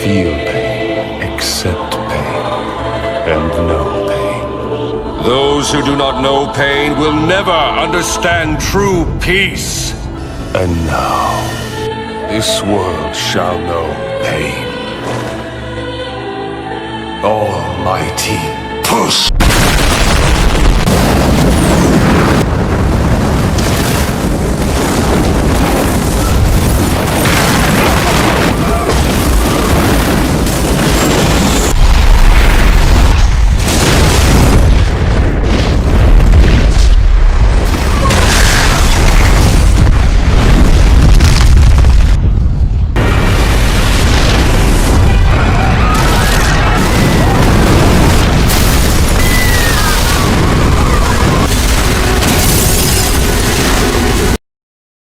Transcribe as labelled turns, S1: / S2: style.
S1: Feel pain, accept pain, and know pain. Those who do not know pain will never understand true peace. And now, this world shall know pain. Almighty push!